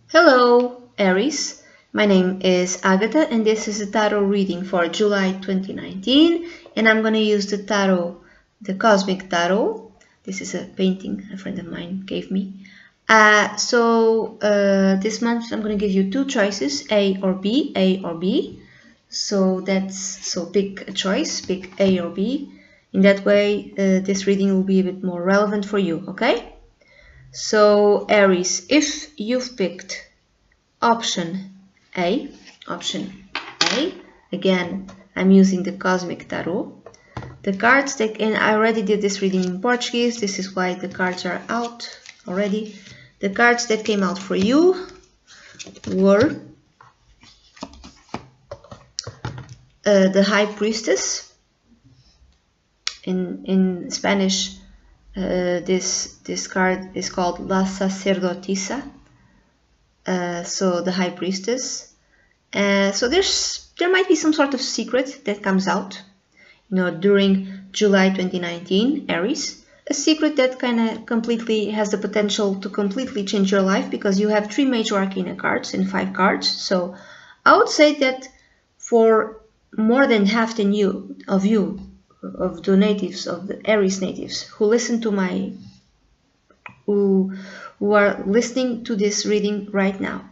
Hello, Aries. My name is Agatha and this is a tarot reading for July 2019, and I'm going to use the tarot, the Cosmic Tarot. This is a painting a friend of mine gave me. This month I'm going to give you two choices, A or B, A or B. So pick a choice, pick A or B. In that way, this reading will be a bit more relevant for you, okay? So Aries, if you've picked option A, again, I'm using the Cosmic Tarot. The cards and I already did this reading in Portuguese, this is why the cards are out already. The cards that came out for you were the High Priestess. In Spanish, this card is called La Sacerdotisa, so the High Priestess. So there might be some sort of secret that comes out, during July 2019, Aries. A secret that kind of completely has the potential to completely change your life, because you have 3 major arcana cards and 5 cards. So I would say that for more than half of the natives, of the Aries natives who listen to who are listening to this reading right now,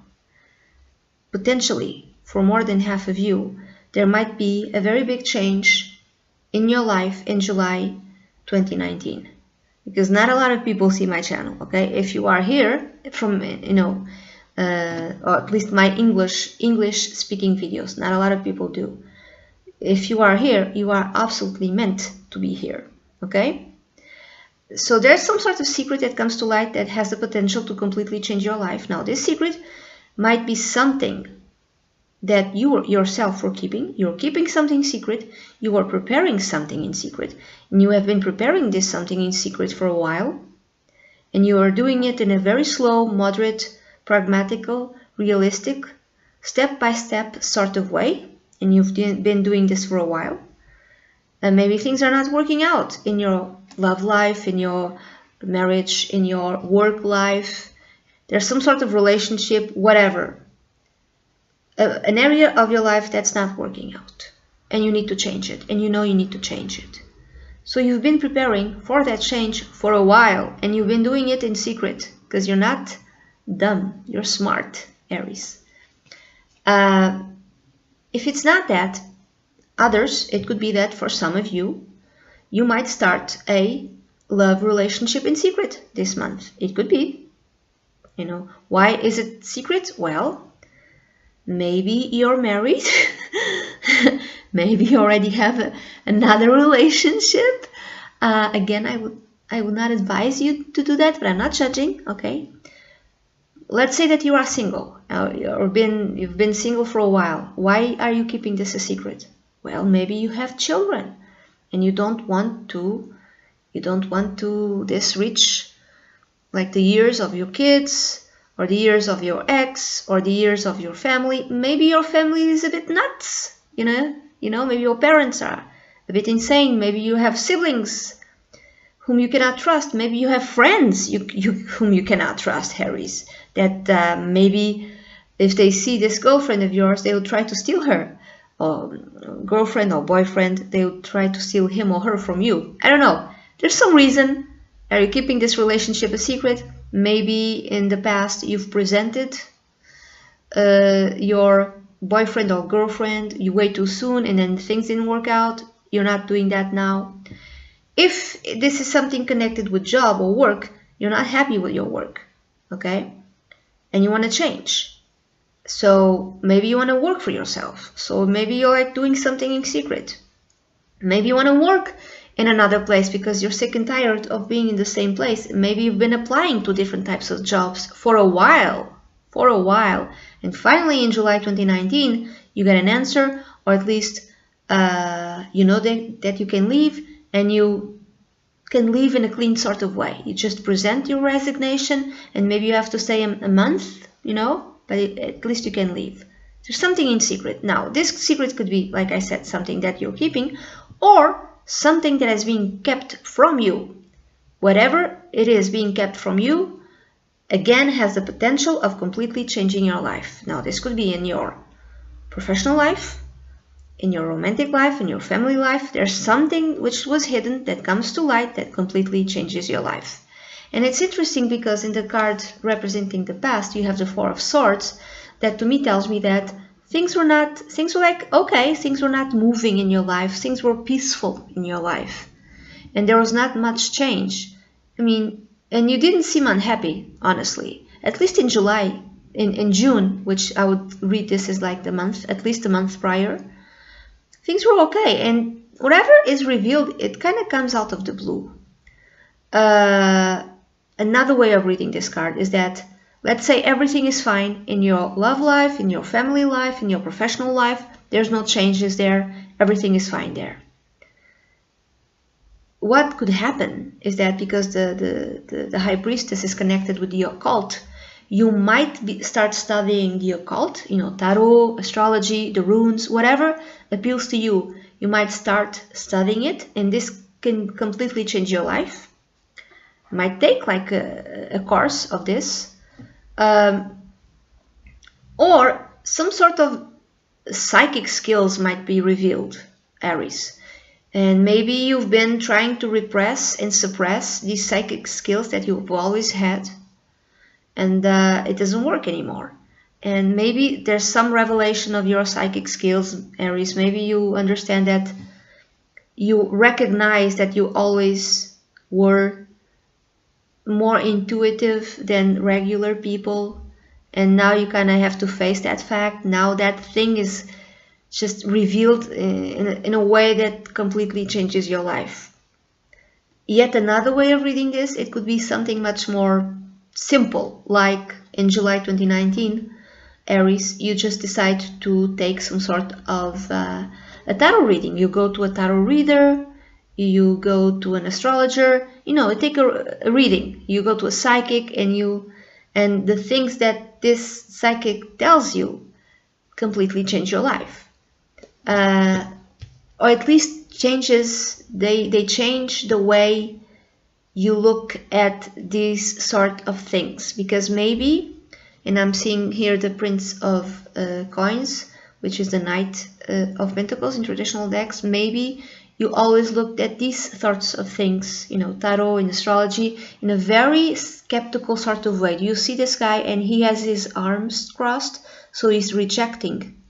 potentially for more than half of you, there might be a very big change in your life in July 2019, because not a lot of people see my channel, okay? If you are here from, or at least my English speaking videos, not a lot of people do. If you are here, you are absolutely meant to be here, okay? So there's some sort of secret that comes to light that has the potential to completely change your life. Now, this secret might be something that you yourself were keeping. You're keeping something secret. You are preparing something in secret. And you have been preparing this something in secret for a while. And you are doing it in a very slow, moderate, pragmatical, realistic, step-by-step sort of way. And you've been doing this for a while. And maybe things are not working out in your love life, in your marriage, in your work life. There's some sort of relationship, whatever. An area of your life that's not working out. And you need to change it. And you know you need to change it. So you've been preparing for that change for a while. And you've been doing it in secret. Because you're not dumb. You're smart, Aries. If it's not that, it could be that for some of you, you might start a love relationship in secret this month. It could be. Why is it secret? Well, maybe you're married. Maybe you already have another relationship. Again, I would not advise you to do that, but I'm not judging, okay? Let's say that you are single, you've been single for a while. Why are you keeping this a secret? Well, maybe you have children and you don't want to this reach like the years of your kids or the years of your ex or the years of your family. Maybe your family is a bit nuts, maybe your parents are a bit insane. Maybe you have siblings whom you cannot trust. Maybe you have friends whom you cannot trust, Aries. That maybe if they see this girlfriend of yours, they will try to steal her. Or girlfriend or boyfriend, they will try to steal him or her from you. I don't know. There's some reason. Are you keeping this relationship a secret? Maybe in the past you've presented your boyfriend or girlfriend way too soon and then things didn't work out. You're not doing that now. If this is something connected with job or work, you're not happy with your work, okay? And you want to change. So maybe you want to work for yourself. So maybe you like doing something in secret. Maybe you want to work in another place because you're sick and tired of being in the same place. Maybe you've been applying to different types of jobs for a while. And finally in July 2019, you get an answer, or at least you know that you can leave. And you can leave in a clean sort of way. You just present your resignation and maybe you have to stay a month, but at least you can leave. There's something in secret. Now, this secret could be, like I said, something that you're keeping or something that is being kept from you. Whatever it is being kept from you, again has the potential of completely changing your life. Now, this could be in your professional life, in your romantic life, in your family life. There's something which was hidden that comes to light that completely changes your life. And it's interesting because in the card representing the past, you have the Four of Swords, that to me tells me that things were like, okay, things were not moving in your life, things were peaceful in your life. And there was not much change. I mean, and you didn't seem unhappy, honestly. At least in July, in June, which I would read this as like the month, at least a month prior, things were okay. And whatever is revealed, it kind of comes out of the blue. Another way of reading this card is that, let's say everything is fine in your love life, in your family life, in your professional life. There's no changes there. Everything is fine there. What could happen is that because the High Priestess is connected with the occult, you might start studying the occult, you know, tarot, astrology, the runes, whatever appeals to you. You might start studying it, and this can completely change your life. You might take like a course of this, or some sort of psychic skills might be revealed, Aries. And maybe you've been trying to repress and suppress these psychic skills that you've always had, and it doesn't work anymore. And maybe there's some revelation of your psychic skills, Aries. Maybe you understand that you recognize that you always were more intuitive than regular people, and now you kind of have to face that fact. Now that thing is just revealed in a way that completely changes your life. Yet another way of reading this, it could be something much more simple, like in July 2019, Aries, you just decide to take some sort of a tarot reading. You go to a tarot reader, you go to an astrologer, you know, take a reading. You go to a psychic, and the things that this psychic tells you completely change your life. Or at least they change the way you look at these sort of things. Because maybe, and I'm seeing here the Prince of Coins, which is the Knight of Pentacles in traditional decks, maybe you always looked at these sorts of things, you know, tarot and astrology, in a very skeptical sort of way. You see this guy and he has his arms crossed, so he's rejecting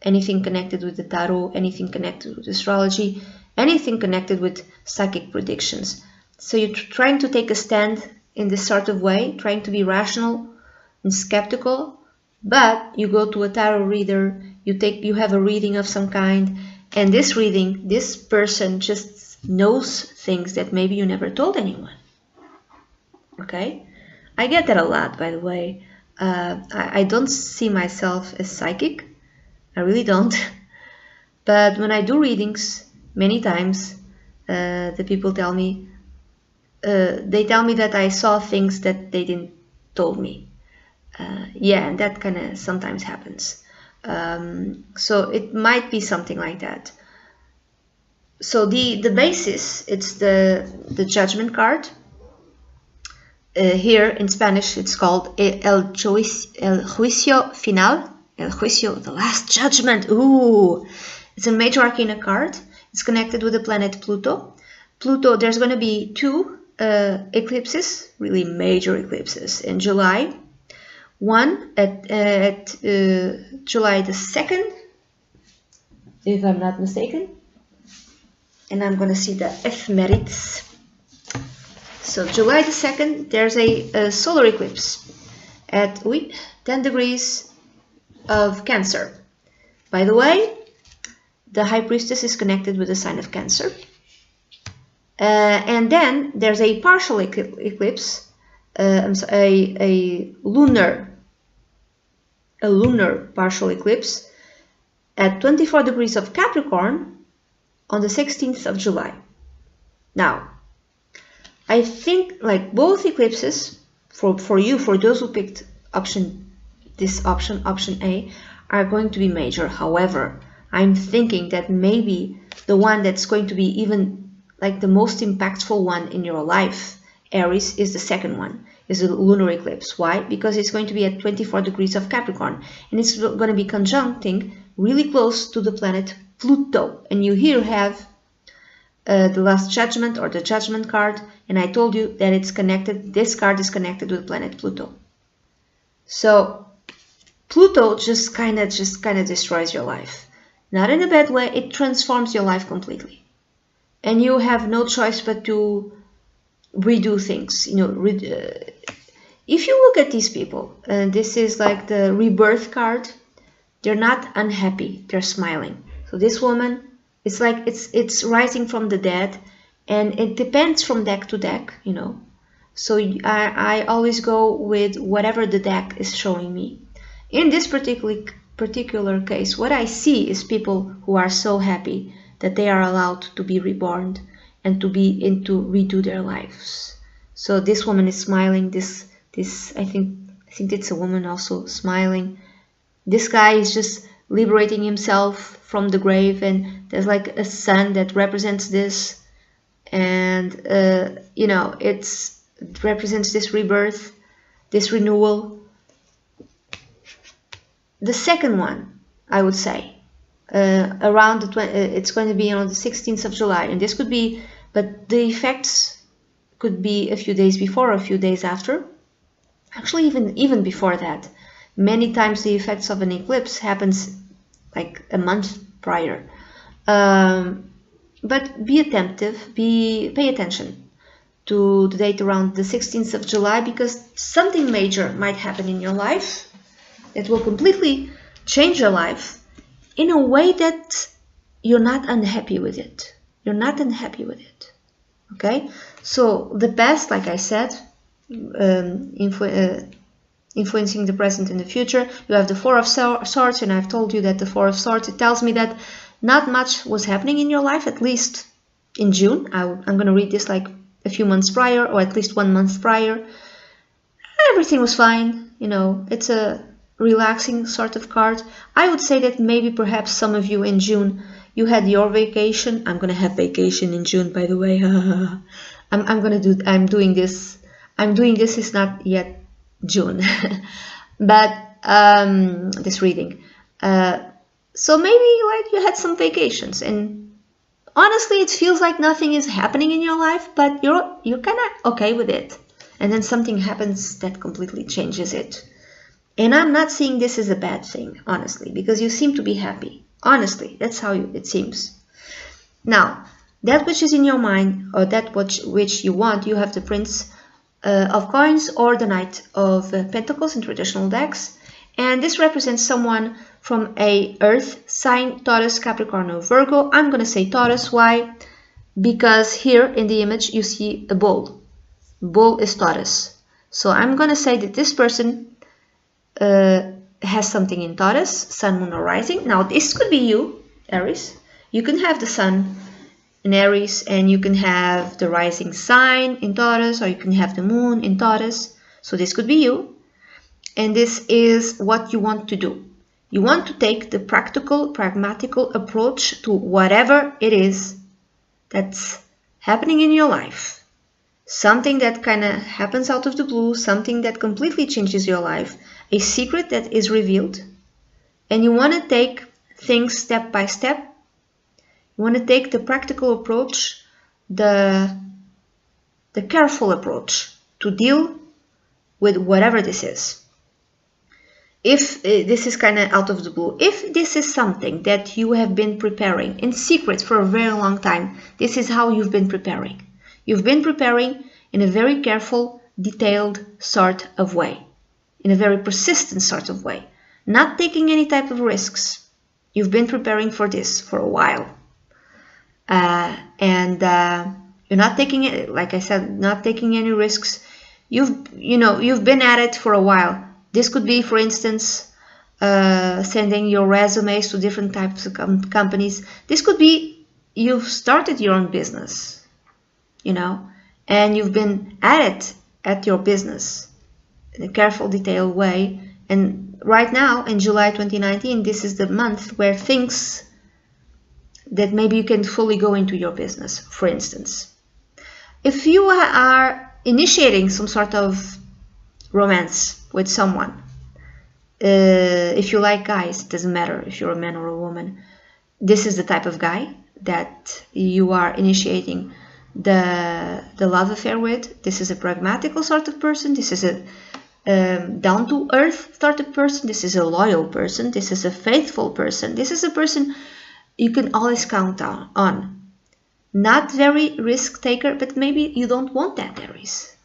anything connected with the tarot, anything connected with astrology, anything connected with psychic predictions. So you're trying to take a stand in this sort of way, trying to be rational and skeptical, but you go to a tarot reader, you have a reading of some kind, and this reading, this person just knows things that maybe you never told anyone. Okay? I get that a lot, by the way. I don't see myself as psychic. I really don't. But when I do readings, many times, the people tell me, they tell me that I saw things that they didn't told me. Yeah, and that kind of sometimes happens. So it might be something like that. So the basis, it's the Judgment card. Here in Spanish, it's called El Juicio Final. El Juicio, the Last Judgment. Ooh, it's a major arcana card. It's connected with the planet Pluto. Pluto, there's going to be two eclipses, really major eclipses in July. One at July the 2nd, if I'm not mistaken. And I'm going to see the ephemerides. So July the 2nd, there's a solar eclipse at 10 degrees of Cancer. By the way, the High Priestess is connected with the sign of Cancer. And then there's a partial eclipse, a lunar partial eclipse at 24 degrees of Capricorn on the 16th of July. Now, I think like both eclipses, for you, for those who picked option A, are going to be major. However, I'm thinking that maybe the one that's going to be even like the most impactful one in your life, Aries, is the second one. is a lunar eclipse. Why? Because it's going to be at 24 degrees of Capricorn, and it's going to be conjuncting really close to the planet Pluto. And you here have the Last Judgment, or the Judgment card, and I told you that it's connected, this card is connected with planet Pluto. So Pluto just kind of destroys your life. Not in a bad way, it transforms your life completely. And you have no choice but to redo things. You know, if you look at these people, this is like the rebirth card, they're not unhappy, they're smiling. So this woman, it's like it's rising from the dead, and it depends from deck to deck, you know. So I always go with whatever the deck is showing me. In this particular case, what I see is people who are so happy that they are allowed to be reborn and to redo their lives. So this woman is smiling. This I think it's a woman also smiling. This guy is just liberating himself from the grave, and there's like a sun that represents this, and you know, it represents this rebirth, this renewal. The second one, I would say, around it's going to be on the 16th of July, and this could be, but the effects could be a few days before or a few days after. Actually, even before that. Many times the effects of an eclipse happens like a month prior. But be attentive, pay attention to the date around the 16th of July, because something major might happen in your life. It will completely change your life in a way that you're not unhappy with it. You're not unhappy with it. Okay? So the past, like I said, influencing the present and the future. You have the Four of Swords, and I've told you that the Four of Swords, it tells me that not much was happening in your life, at least in June. I'm going to read this like a few months prior, or at least 1 month prior. Everything was fine. You know, it's a relaxing sort of card. I would say that maybe perhaps some of you in June, you had your vacation. I'm gonna have vacation in June, by the way. I'm doing this. It's not yet June, but this reading. So maybe like you had some vacations, and honestly, it feels like nothing is happening in your life, but you're kind of okay with it, and then something happens that completely changes it. And I'm not seeing this as a bad thing, honestly, because you seem to be happy. Honestly, that's how it seems. Now, that which is in your mind, or that which you want, you have the Prince of Coins or the Knight of Pentacles in traditional decks. And this represents someone from a Earth sign, Taurus, Capricorn, or Virgo. I'm going to say Taurus. Why? Because here in the image you see a bull. Bull is Taurus. So I'm going to say that this person has something in Taurus, Sun, Moon, or Rising. Now this could be you, Aries. You can have the Sun in Aries, and you can have the rising sign in Taurus, or you can have the Moon in Taurus. So this could be you, and this is what you want to do. You want to take the practical, pragmatical approach to whatever it is that's happening in your life. Something that kind of happens out of the blue, something that completely changes your life, a secret that is revealed, and you want to take things step by step. You want to take the practical approach, the careful approach to deal with whatever this is. If this is kind of out of the blue, if this is something that you have been preparing in secret for a very long time, this is how you've been preparing. You've been preparing in a very careful, detailed sort of way, in a very persistent sort of way, not taking any type of risks. You've been preparing for this for a while. You're not taking it, like I said, not taking any risks. You've been at it for a while. This could be, for instance, sending your resumes to different types of companies. This could be you've started your own business, and you've been at your business in a careful, detailed way. And right now, in July 2019, this is the month where things that maybe you can fully go into your business, for instance. If you are initiating some sort of romance with someone. If you like guys, it doesn't matter if you're a man or a woman. This is the type of guy that you are initiating the love affair with. This is a pragmatical sort of person. This is a down-to-earth sort of person. This is a loyal person. This is a faithful person. This is a person you can always count on. Not very risk taker, but maybe you don't want that, Aries.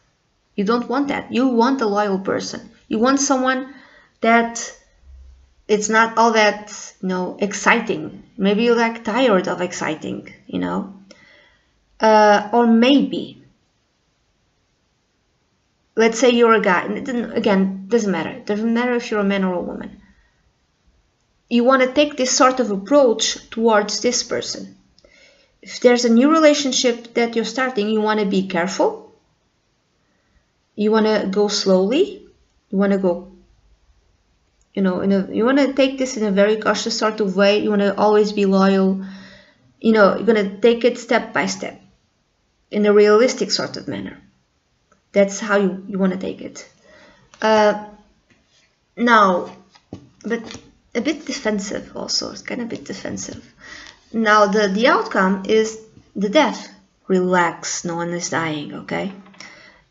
You don't want that. You want a loyal person. You want someone that it's not all that, exciting. Maybe you're like tired of exciting, or maybe, let's say you're a guy, and again, doesn't matter. It doesn't matter if you're a man or a woman. You want to take this sort of approach towards this person. If there's a new relationship that you're starting, you want to be careful. You want to go slowly. You want to go, you want to take this in a very cautious sort of way. You want to always be loyal. You're going to take it step by step in a realistic sort of manner. That's how you want to take it. Now, but a bit defensive also. It's kind of a bit defensive. Now, the outcome is the death. Relax, no one is dying, okay?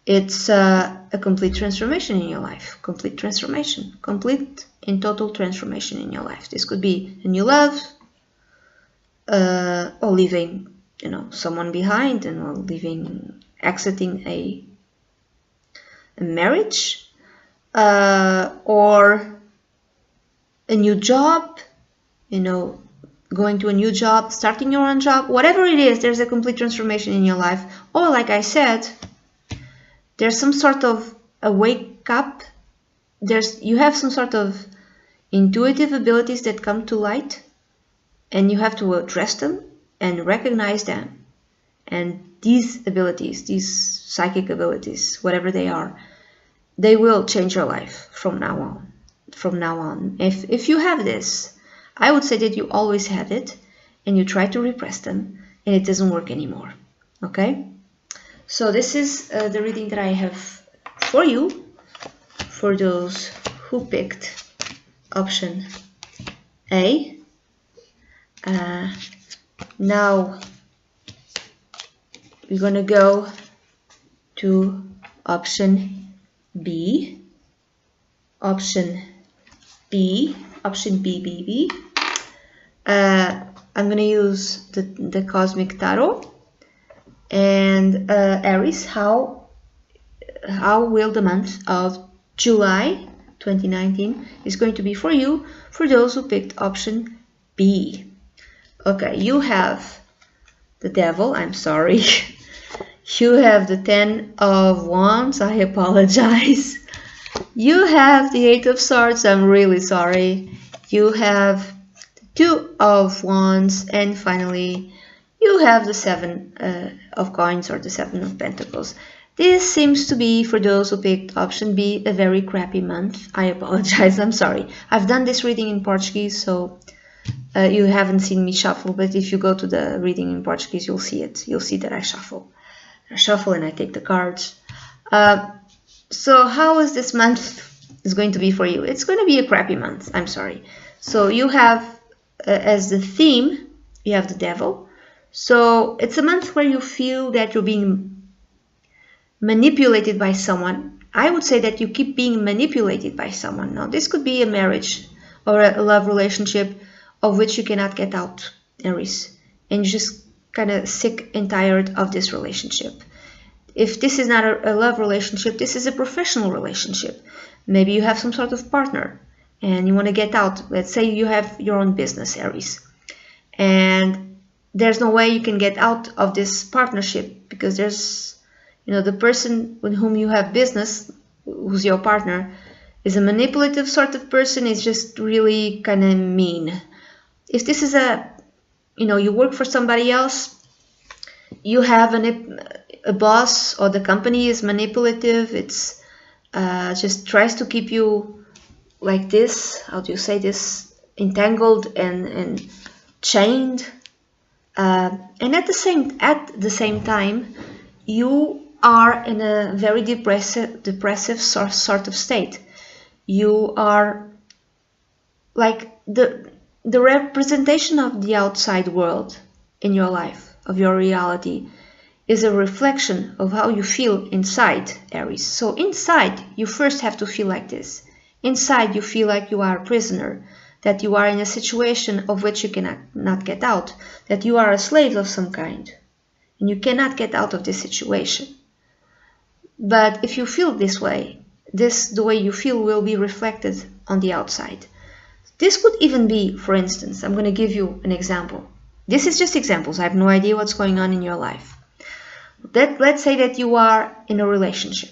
It's a complete transformation in your life. Complete transformation. Complete and total transformation in your life. This could be a new love, or leaving, someone behind, and exiting a marriage, or a new job, going to a new job, starting your own job, whatever it is, there's a complete transformation in your life. Or like I said, there's some sort of a wake up. You have some sort of intuitive abilities that come to light, and you have to address them and recognize them. And these abilities, these psychic abilities, whatever they are, they will change your life from now on. From now on, if you have this, I would say that you always have it, and you try to repress them, and it doesn't work anymore. Okay? So this is the reading that I have for you, for those who picked option A. Now we're gonna go to option B. Option B. I'm gonna use the Cosmic Tarot, and Aries, how will the month of July 2019 is going to be for you, for those who picked option B. Okay, you have the Devil, I'm sorry. You have the 10 of Wands, I apologize. You have the 8 of Swords, I'm really sorry. You have the 2 of Wands, and finally you have the 7 of Coins, or the 7 of Pentacles. This seems to be, for those who picked option B, a very crappy month. I apologize, I'm sorry. I've done this reading in Portuguese, so you haven't seen me shuffle, but if you go to the reading in Portuguese, you'll see it. You'll see that I shuffle. And I take the cards. So how is this month is going to be for you? It's going to be a crappy month. I'm sorry. So you have, as the theme, you have the Devil. So it's a month where you feel that you're being manipulated by someone. I would say that you keep being manipulated by someone. Now, this could be a marriage or a love relationship of which you cannot get out, Aries. And you're just kind of sick and tired of this relationship. If this is not a love relationship, this is a professional relationship. Maybe you have some sort of partner and you want to get out. Let's say you have your own business, Aries. And there's no way you can get out of this partnership because there's, the person with whom you have business, who's your partner, is a manipulative sort of person, is just really kind of mean. If this is you work for somebody else, you have a boss, or the company is manipulative. It's just tries to keep you like this, how do you say this, entangled and chained, and at the same time you are in a very depressive sort of state. You are like the representation of the outside world in your life, of your reality, is a reflection of how you feel inside, Aries. So inside, you first have to feel like this. Inside, you feel like you are a prisoner, that you are in a situation of which you cannot get out, that you are a slave of some kind, and you cannot get out of this situation. But if you feel this way, the way you feel will be reflected on the outside. This could even be, for instance, I'm going to give you an example. This is just examples. I have no idea what's going on in your life. Let's say that you are in a relationship.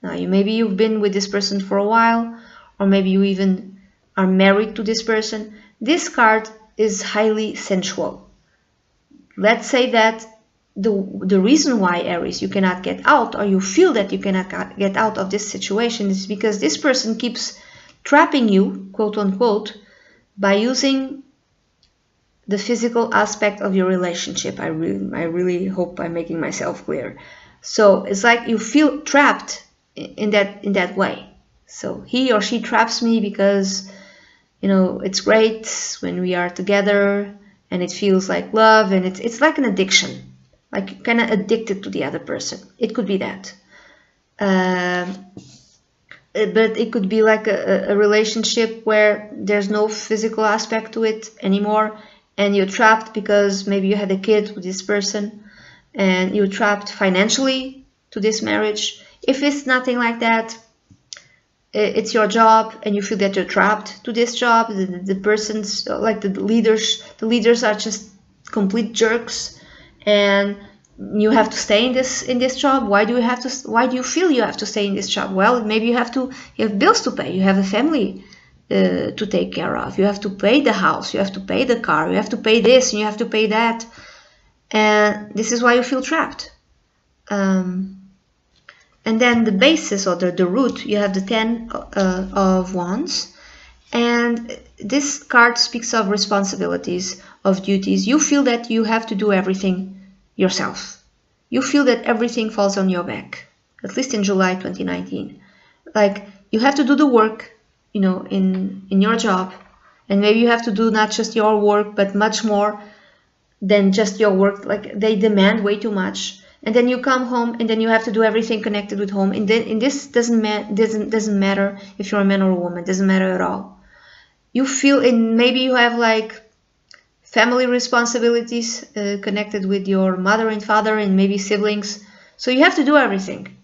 Now, maybe you've been with this person for a while, or maybe you even are married to this person. This card is highly sensual. Let's say that the reason why, Aries, you cannot get out, or you feel that you cannot get out of this situation, is because this person keeps trapping you, quote unquote, by using the physical aspect of your relationship. I really hope I'm making myself clear. So it's like you feel trapped in that way. So he or she traps me because, it's great when we are together and it feels like love, and it's like an addiction, like you're kind of addicted to the other person. It could be that. But it could be like a relationship where there's no physical aspect to it anymore, and you're trapped because maybe you had a kid with this person, and you're trapped financially to this marriage. If it's nothing like that, it's your job and you feel that you're trapped to this job. The persons, like the leaders are just complete jerks, and you have to stay in this job. Why do you feel you have to stay in this job? Well, maybe you have bills to pay, you have a family to take care of, you have to pay the house, you have to pay the car, you have to pay this and you have to pay that, and this is why you feel trapped. And then the basis, or the root, you have the 10 of Wands, and this card speaks of responsibilities, of duties. You feel that you have to do everything yourself. You feel that everything falls on your back, at least in July 2019. Like you have to do the work, in your job, and maybe you have to do not just your work, but much more than just your work. Like they demand way too much, and then you come home, and then you have to do everything connected with home. And this doesn't matter if you're a man or a woman. It doesn't matter at all. You feel, and maybe you have like family responsibilities connected with your mother and father and maybe siblings. So you have to do everything,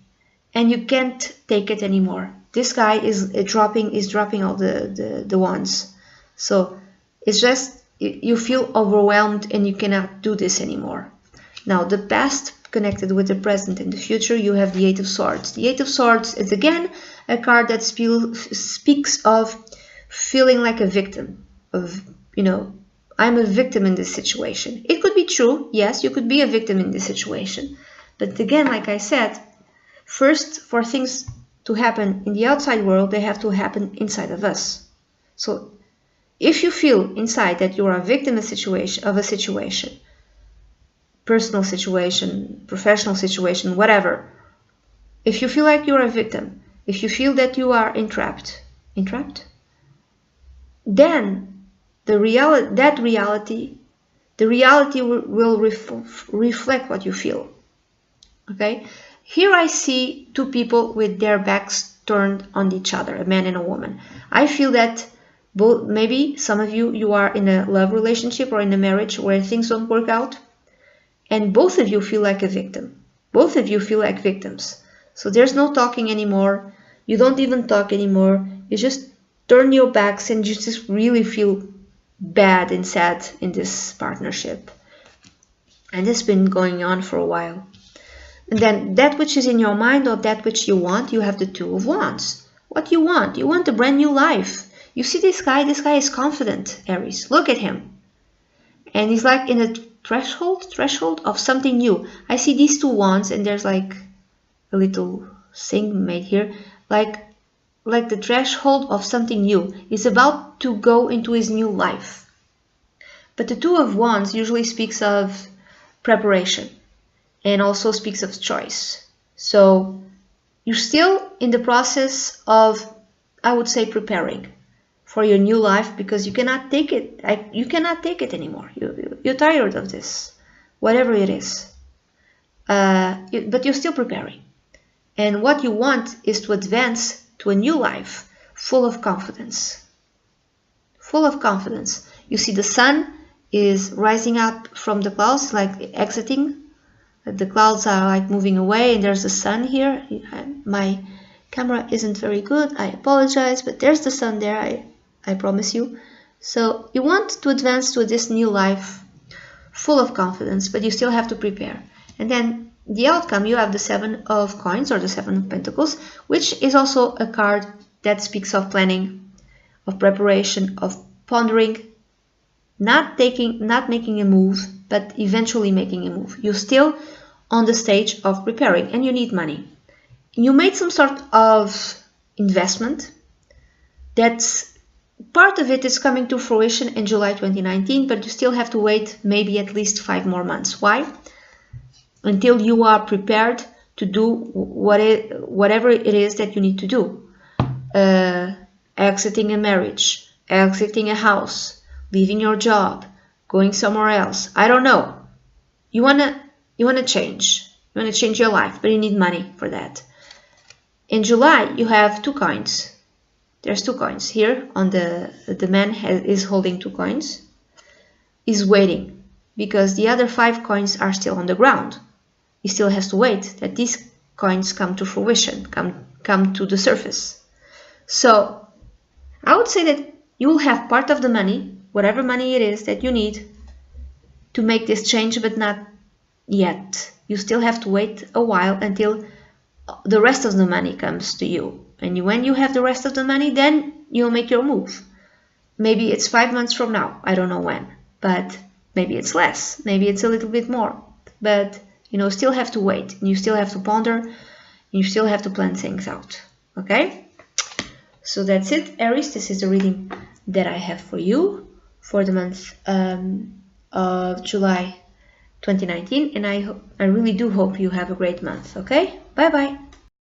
and you can't take it anymore. This guy is dropping all the wands. So it's just you feel overwhelmed and you cannot do this anymore. Now the past connected with the present and the future, you have the 8 of Swords. The 8 of Swords is again a card that speaks of feeling like a victim, of I'm a victim in this situation. It could be true, yes, you could be a victim in this situation. But again, like I said, first, for things to happen in the outside world, they have to happen inside of us. So if you feel inside that you are a victim of a situation, personal situation, professional situation, whatever, if you feel like you're a victim, if you feel that you are entrapped, then the reality will reflect what you feel. Okay, here I see two people with their backs turned on each other, a man and a woman. I feel that maybe some of you are in a love relationship or in a marriage where things don't work out, and both of you feel like a victim. Both of you feel like victims. So there's no talking anymore. You don't even talk anymore. You just turn your backs and you just really feel bad and sad in this partnership. And it's been going on for a while. And then that which is in your mind, or that which you want, you have the 2 of Wands. What you want? You want a brand new life. You see this guy is confident, Aries. Look at him. And he's like in a threshold of something new. I see these 2 wands, and there's like a little thing made here, like the threshold of something new. He's about to go into his new life. But the 2 of Wands usually speaks of preparation, and also speaks of choice. So you're still in the process of, I would say, preparing for your new life, because you cannot take it. You cannot take it anymore. You're tired of this, whatever it is. But you're still preparing. And what you want is to advance to a new life full of confidence. Full of confidence. You see the sun is rising up from the clouds, like exiting. The clouds are like moving away, and there's the sun here. My camera isn't very good, I apologize, but there's the sun there, I promise you. So you want to advance to this new life full of confidence, but you still have to prepare. And then the outcome, you have the 7 of coins, or the 7 of pentacles, which is also a card that speaks of planning, of preparation, of pondering, not making a move, but eventually making a move. You're still on the stage of preparing, and you need money. You made some sort of investment. That's part of it is coming to fruition in July 2019, but you still have to wait maybe at least 5 more months. Why? Until you are prepared to do whatever it is that you need to do. Exiting a marriage, exiting a house, leaving your job, going somewhere else. I don't know. You wanna change. You wanna change your life, but you need money for that. In July, you have 2 coins. There's 2 coins here. On the man is holding 2 coins. Is waiting, because the other 5 coins are still on the ground. He still has to wait that these coins come to fruition, come to the surface. So I would say that you will have part of the money, whatever money it is that you need to make this change, but not yet. You still have to wait a while until the rest of the money comes to you. And when you have the rest of the money, then you'll make your move. Maybe it's 5 months from now. I don't know when, but maybe it's less. Maybe it's a little bit more. But you still have to wait. And you still have to ponder. And you still have to plan things out. Okay? So that's it, Aries. This is the reading that I have for you for the month of July 2019. And I really do hope you have a great month. Okay? Bye-bye.